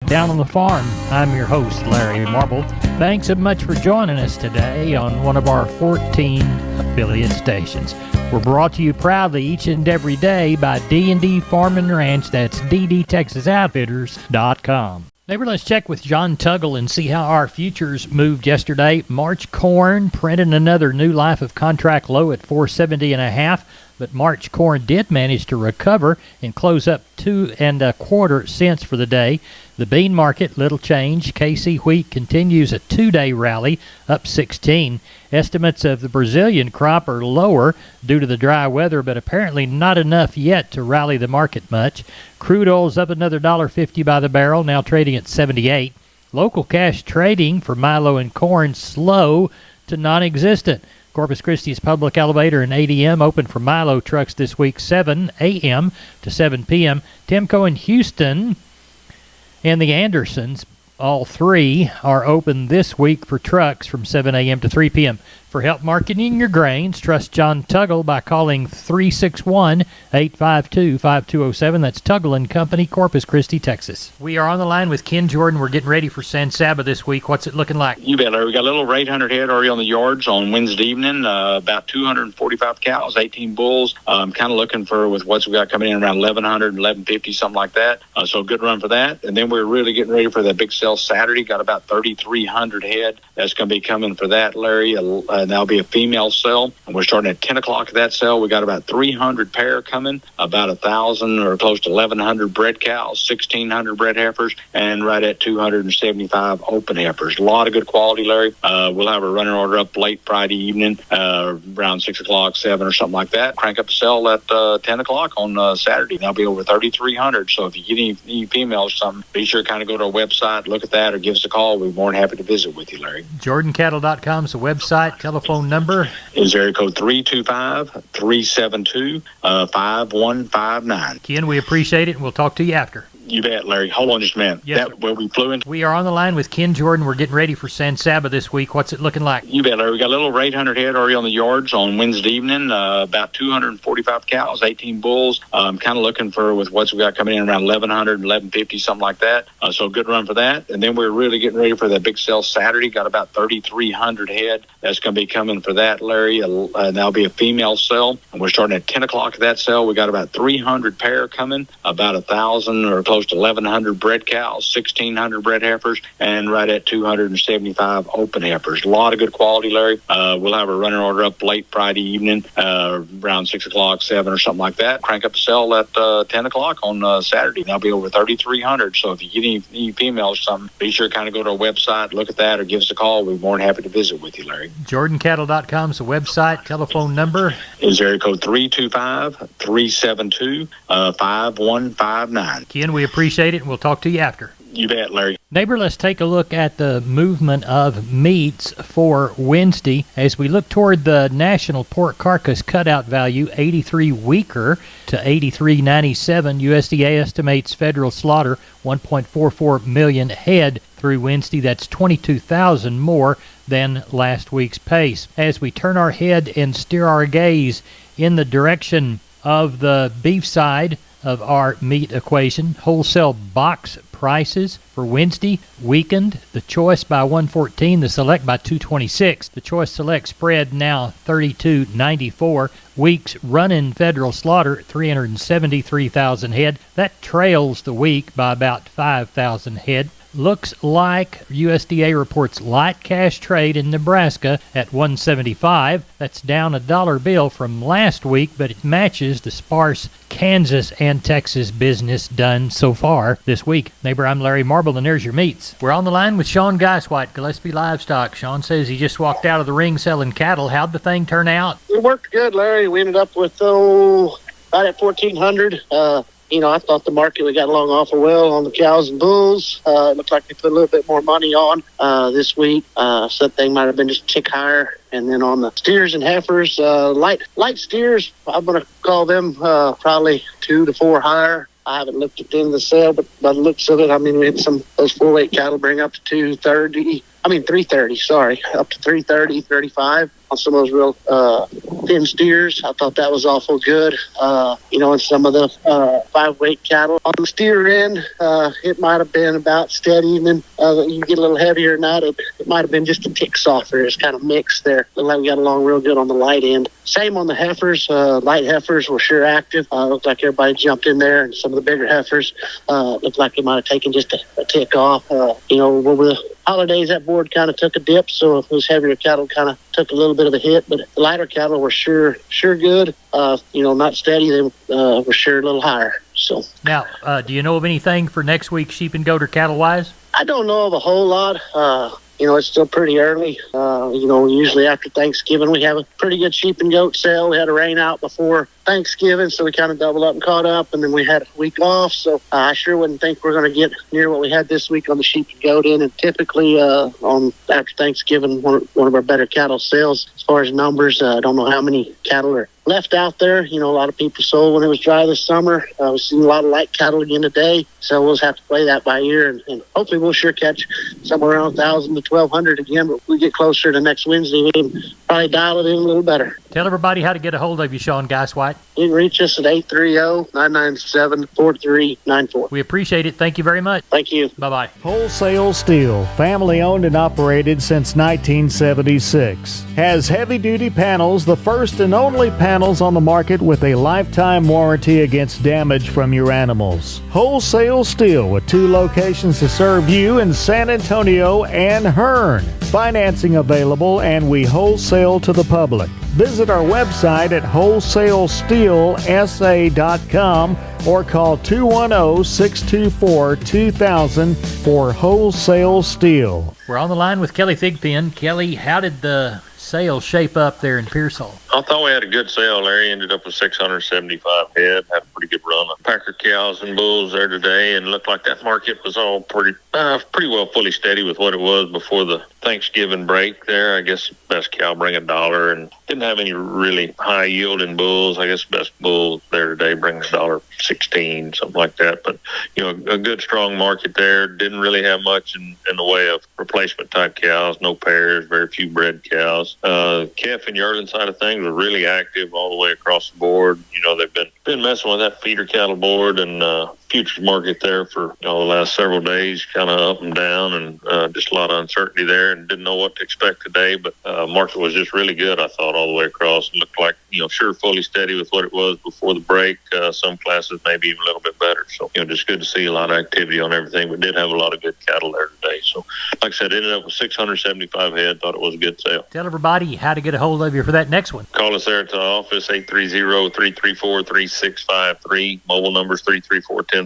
Down on the Farm. I'm your host, Larry Marble. Thanks so much for joining us today on one of our 14 affiliate stations. We're brought to you proudly each and every day by D&D Farm and Ranch. That's ddtexasoutfitters.com. Neighbor, let's check with John Tuggle and see how our futures moved yesterday. March corn printed another new life of contract low at 470.5, but March corn did manage to recover and close up 2 1/4 cents for the day. The bean market, little change. KC wheat continues a 2-day rally, up 16. Estimates of the Brazilian crop are lower due to the dry weather, but apparently not enough yet to rally the market much. Crude oil's up another $1.50 by the barrel, now trading at 78. Local cash trading for milo and corn slow to non-existent. Corpus Christi's public elevator and ADM open for milo trucks this week, 7 a.m. to 7 p.m. Timco in Houston and the Andersons, all three, are open this week for trucks from 7 a.m. to 3 p.m. For help marketing your grains, trust John Tuggle by calling 361-852-5207. That's Tuggle & Company, Corpus Christi, Texas. We are on the line with Ken Jordan. We're getting ready for San Saba this week. What's it looking like? You bet, Larry. We got a little over 800 head already on the yards on Wednesday evening, about 245 cows, 18 bulls. Kind of looking for, with what we got coming in, around 1,100, 1,150, something like that. So a good run for that. And then we're really getting ready for that big sale Saturday. Got about 3,300 head that's going to be coming for that, Larry. And that'll be a female sale, and we're starting at 10 o'clock at that sale. We got about 300 pair coming, about 1,000 or close to 1,100 bred cows, 1,600 bred heifers, and right at 275 open heifers. A lot of good quality, Larry. We'll have a running order up late Friday evening, around 6 o'clock, 7 or something like that. Crank up a sale at 10 o'clock on Saturday. That'll be over 3,300. So if you get any females or something, be sure to kind of go to our website, look at that, or give us a call. We're more than happy to visit with you, Larry. JordanCattle.com is the website. Telephone number is area code 325-372-5159. Ken, we appreciate it, and we'll talk to you after. You bet, Larry. Hold on just a minute. Yes, where we flew in. We are on the line with Ken Jordan. We're getting ready for San Saba this week. What's it looking like? You bet, Larry. We got a little over 800 head already on the yards on Wednesday evening, about 245 cows, 18 bulls. Kind of looking for, with what we got coming in, around 1,100, 1,150, something like that. So a good run for that. And then we're really getting ready for that big sale Saturday. Got about 3,300 head that's going to be coming for that, Larry. And that'll be a female sale. And we're starting at 10 o'clock at that sale. We got about 300 pair coming, about 1,000 or close to 1,100 bred cows, 1,600 bred heifers, and right at 275 open heifers. A lot of good quality, Larry. We'll have a running order up late Friday evening, around 6 o'clock, 7 or something like that. Crank up a sale at 10 o'clock on Saturday. That'll be over 3,300. So if you get any females or something, be sure to kind of go to our website, look at that, or give us a call. We're more than happy to visit with you, Larry. JordanCattle.com is the website. Telephone number is area code 325-372-5159. Ken, we appreciate it, and we'll talk to you after. You bet, Larry. Neighbor, let's take a look at the movement of meats for Wednesday. As we look toward the national pork carcass cutout value, 83 weaker to 83.97. USDA estimates federal slaughter 1.44 million head through Wednesday. That's 22,000 more than last week's pace. As we turn our head and steer our gaze in the direction of the beef side of our meat equation, wholesale box prices for Wednesday weakened. The choice by 114, the select by 226. The choice select spread now 32.94. Weeks running federal slaughter 373,000 head. That trails the week by about 5,000 head. Looks like USDA reports light cash trade in Nebraska at 175. That's down a dollar bill from last week, but it matches the sparse Kansas and Texas business done so far this week. Neighbor, I'm Larry Marble, and there's your meats. We're on the line with Sean Geiswhite, Gillespie Livestock. Sean says he just walked out of the ring selling cattle. How'd the thing turn out? It worked good, Larry. We ended up with, about at 1,400. I thought the market, we got along awful well on the cows and bulls. It looked like they put a little bit more money on this week. So that thing might have been just a tick higher. And then on the steers and heifers, light steers, I'm going to call them probably 2 to 4 higher. I haven't looked at the end of the sale, but by the looks of it, I mean, we had some those 4-weight cattle bring up to 230. 330, sorry, up to 330, 35 on some of those real thin steers. I thought that was awful good. And some of the 5-weight cattle. On the steer end, it might have been about steady, and then you get a little heavier than that. It might have been just a tick softer. It's kind of mixed there. Looked like we got along real good on the light end. Same on the heifers. Light heifers were sure active. Looked like everybody jumped in there, and some of the bigger heifers looked like they might have taken just a tick off. Over the holidays, that board kind of took a dip, so those heavier cattle kind of took a little bit of a hit, but the lighter cattle were sure good. Not steady. They were sure a little higher. So now, do you know of anything for next week, sheep and goat or cattle wise? I don't know of a whole lot. It's still pretty early. Usually after Thanksgiving, we have a pretty good sheep and goat sale. We had a rain out before Thanksgiving, so we kind of doubled up and caught up, and then we had a week off. So I sure wouldn't think we're going to get near what we had this week on the sheep and goat end. And typically after Thanksgiving, one of our better cattle sales as far as numbers. I don't know how many cattle are left out there. A lot of people sold when it was dry this summer. We've seen a lot of light cattle again today, so we'll just have to play that by ear, and hopefully we'll sure catch somewhere around 1,000 to 1,200 again. But if we get closer to next Wednesday, we can probably dial it in a little better. Tell everybody how to get a hold of you, Sean Geiswhite. You can reach us at 830-997-4394. We appreciate it. Thank you very much. Thank you. Bye-bye. Wholesale Steel, family owned and operated since 1976. Has heavy-duty panels, the first and only panels on the market with a lifetime warranty against damage from your animals. Wholesale Steel with 2 locations to serve you in San Antonio and Hearn. Financing available, and we wholesale to the public. Visit our website at wholesalesteelsa.com or call 210-624-2000 for Wholesale Steel. We're on the line with Kelly Thigpen. Kelly, how did the sale shape up there in Pearsall? I thought we had a good sale. Larry ended up with 675 head. Had a pretty good run of Packer cows and bulls there today, and looked like that market was all pretty well fully steady with what it was before the Thanksgiving break there. I guess best cow bring $1 and didn't have any really high yielding bulls. I guess best bull there today brings $1.16, something like that. But, a good strong market there. Didn't really have much in the way of replacement type cows, no pairs, very few bred cows. Calf and yearling side of things were really active all the way across the board. They've been messing with that feeder cattle board and futures market there for the last several days, kind of up and down, and just a lot of uncertainty there, and didn't know what to expect today. But market was just really good, I thought, all the way across. It looked like, sure, fully steady with what it was before the break. Some classes maybe even a little bit better. So, just good to see a lot of activity on everything. We did have a lot of good cattle there today. So, like I said, ended up with 675 head. Thought it was a good sale. Tell everybody how to get a hold of you for that next one. Call us there at the office, 830-334-3653. Mobile numbers 334-1047.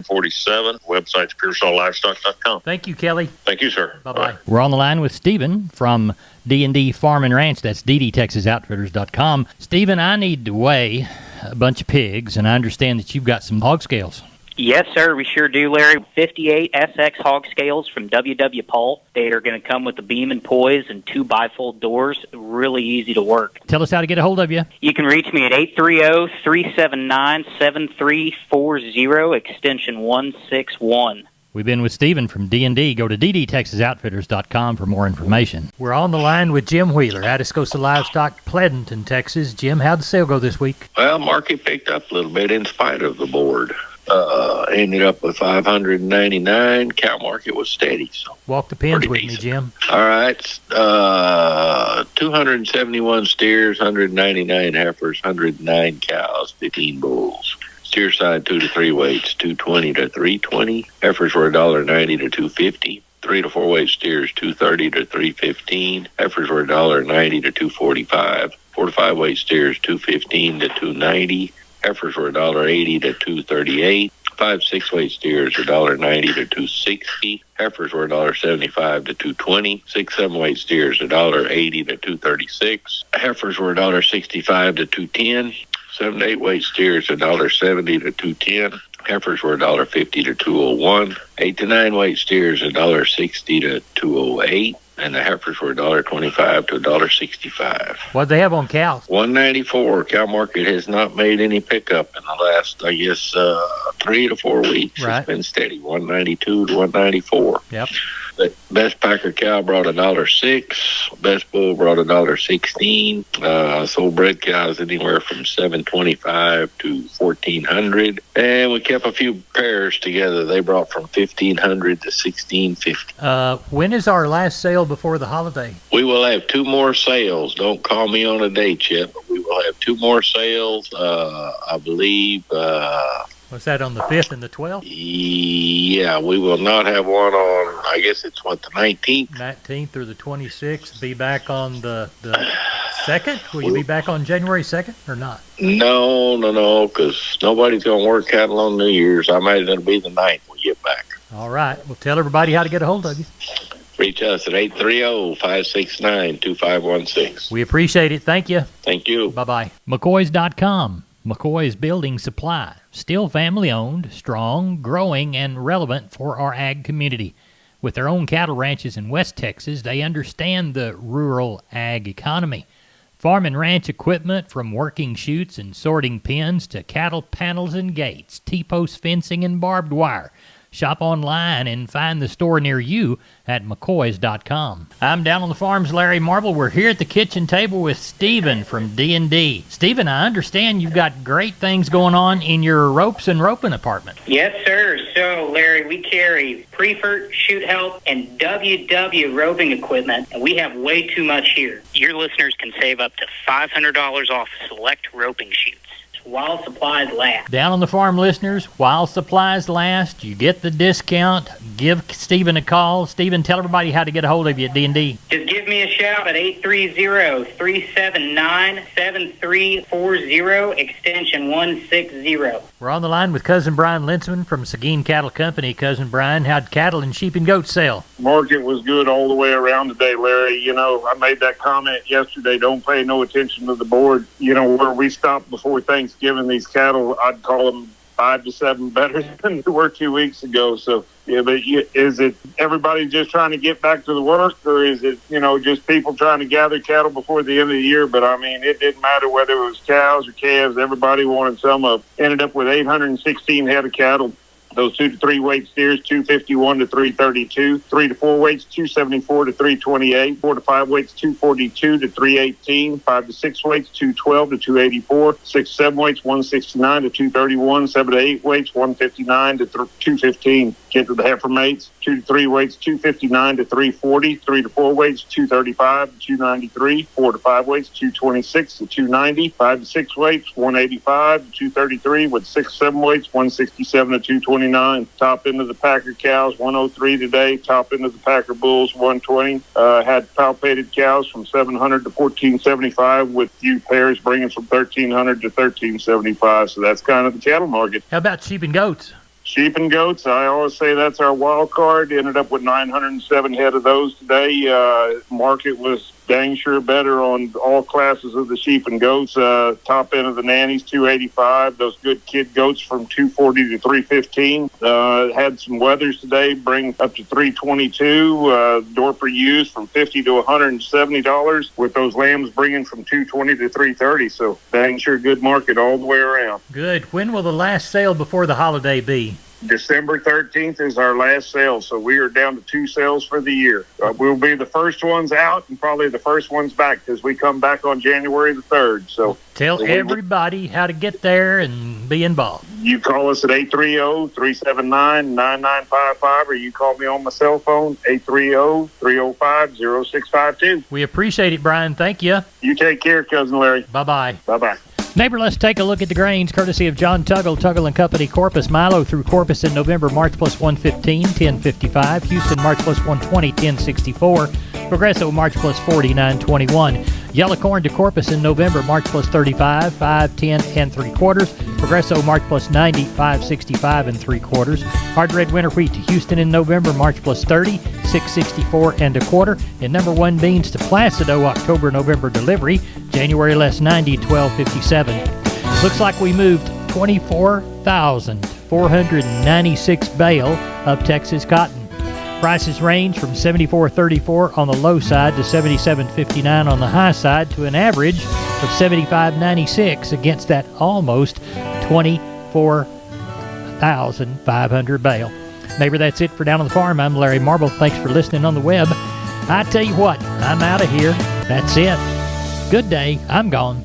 Website's PearsallLivestock.com. Thank you, Kelly. Thank you, sir. Bye-bye. Right. We're on the line with Stephen from D&D Farm and Ranch. That's DDTexasOutfitters.com. Stephen, I need to weigh a bunch of pigs, and I understand that you've got some hog scales. Yes, sir, we sure do, Larry. 58 SX hog scales from W.W. Paul. They are going to come with a beam and poise and 2 bifold doors. Really easy to work. Tell us how to get a hold of you. You can reach me at 830-379-7340, extension 161. We've been with Stephen from D&D. Go to ddtexasoutfitters.com for more information. We're on the line with Jim Wheeler, Atascosa Livestock, Pleasanton, Texas. Jim, how'd the sale go this week? Well, market picked up a little bit in spite of the board. Ended up with 599. Cow market was steady. So walk the pins with decent. me, Jim. All right. 271 steers, 199 heifers, 109 cows, 15 bulls. Steer side 2 to 3 weights, 220 to 320. Heifers were $1.90 to $2.50. 3 to 4 weight steers, $2.30 to $3.15. Heifers were $1.90 to $2.45. 4 to 5 weight steers, $2.15 to $2.90. Heifers were $1.80 to $2.38. 5 6 weight steers $1.90 to $2.60. Heifers were $1.75 to $2.20. 6 7 weight steers $1.80 to $2.36. Heifers were $1.65 to $2.10. 7 to 8 weight steers $1.70 to $2.10. Heifers were $1.50 to $2.01. 8 to 9 weight steers $1.60 to $2.08. And the heifers were $1.25 to $1.65. What'd they have on cows? 194. Cow market has not made any pickup in the last, 3 to 4 weeks. Right. It's been steady, 192 to 194. Yep. The best Packer cow brought $1.06. Best bull brought $1.16. Sold bred cows anywhere from $7.25 to $1,400, and we kept a few pairs together. They brought from $1,500 to $1,650. When is our last sale before the holiday? We will have 2 more sales. Don't call me on a date yet, but we will have 2 more sales. I believe. Was that on the 5th and the 12th? Yeah, we will not have one on, I guess it's the 19th? 19th or the 26th. Be back on the 2nd? Will you be back on January 2nd or not? No, because nobody's going to work cattle on New Year's. I imagine it'll be the 9th when we get back. All right. Well, tell everybody how to get a hold of you. Reach us at 830-569-2516. We appreciate it. Thank you. Thank you. Bye-bye. McCoys.com. McCoy's Building Supply. Still family-owned, strong, growing, and relevant for our ag community. With their own cattle ranches in West Texas, they understand the rural ag economy. Farm and ranch equipment from working chutes and sorting pens to cattle panels and gates, T-post fencing and barbed wire. Shop online and find the store near you at McCoys.com. I'm down on the farms, Larry Marble. We're here at the kitchen table with Stephen from D&D. Stephen, I understand you've got great things going on in your ropes and roping department. Yes, sir. So, Larry, we carry Preferred, Shoot Help, and WW roping equipment, and we have way too much here. Your listeners can save up to $500 off select roping shoots while supplies last. Down on the farm, listeners, while supplies last, you get the discount. Give Stephen a call. Stephen, tell everybody how to get a hold of you at D&D. Just give me a shout at 830-379-7340, extension 160. We're on the line with Cousin Brian Linsman from Seguin Cattle Company. Cousin Brian, how'd cattle and sheep and goats sell? Market was good all the way around today, Larry. You know, I made that comment yesterday, don't pay no attention to the board. You know, where we stopped before Thanksgiving, these cattle, I'd call them 5 to 7 better than they were 2 weeks ago. So, yeah, but is it everybody just trying to get back to the work, or is it, you know, just people trying to gather cattle before the end of the year? But, I mean, it didn't matter whether it was cows or calves. Everybody wanted some of. Ended up with 816 head of cattle. Those 2 to 3 weight steers, 251 to 332. 3 to 4 weights, 274 to 328. 4 to 5 weights, 242 to 318. 5 to 6 weights, 212 to 284. 6 to 7 weights, 169 to 231. 7 to 8 weights, 159 to 215. Get to the heifer mates, 2 to 3 weights, 259 to 340. 3 to 4 weights, 235 to 293. 4 to 5 weights, 226 to 290. 5 to 6 weights, 185 to 233. With 6 to 7 weights, 167 to 229. Top end of the Packer cows, 103 today. Top end of the Packer bulls, 120. Had palpated cows from 700 to 1475, with few pairs bringing from 1300 to 1375. So that's kind of the cattle market. How about sheep and goats? Sheep and goats, I always say that's our wild card. Ended up with 907 head of those today. Market was dang sure better on all classes of the sheep and goats. Top end of the nannies, 285. Those good kid goats from 240 to 315. Had some weathers today, bring up to 322. Dorper used from $50 to $170, with those lambs bringing from 220 to 330. So dang sure good market all the way around. Good. When will the last sale before the holiday be? December 13th is our last sale, so we are down to 2 sales for the year. We'll be the first ones out and probably the first ones back, because we come back on January the 3rd. So tell everybody how to get there and be involved. You call us at 830-379-9955, or you call me on my cell phone, 830-305-0652. We appreciate it, Brian. Thank you. You take care, Cousin Larry. Bye-bye. Bye-bye. Neighbor, let's take a look at the grains, courtesy of John Tuggle, Tuggle & Company, Corpus. Milo through Corpus in November, March plus 115, 1055. Houston, March plus 120, 1064. Progresso, March plus 40, 921. Yellow corn to Corpus in November, March plus 35, 5, 10 and 3/4. Progresso, March plus 90, 565 and 3/4. Hard red winter wheat to Houston in November, March plus 30, 664 and 1/4. And number 1 beans to Placido, October, November delivery, January less 90, 1257. Looks like we moved 24,496 bale of Texas cotton. Prices range from $74.34 on the low side to $77.59 on the high side, to an average of $75.96 against that almost 24,500 bale. Neighbor, that's it for Down on the Farm. I'm Larry Marble. Thanks for listening on the web. I tell you what, I'm out of here. That's it. Good day. I'm gone.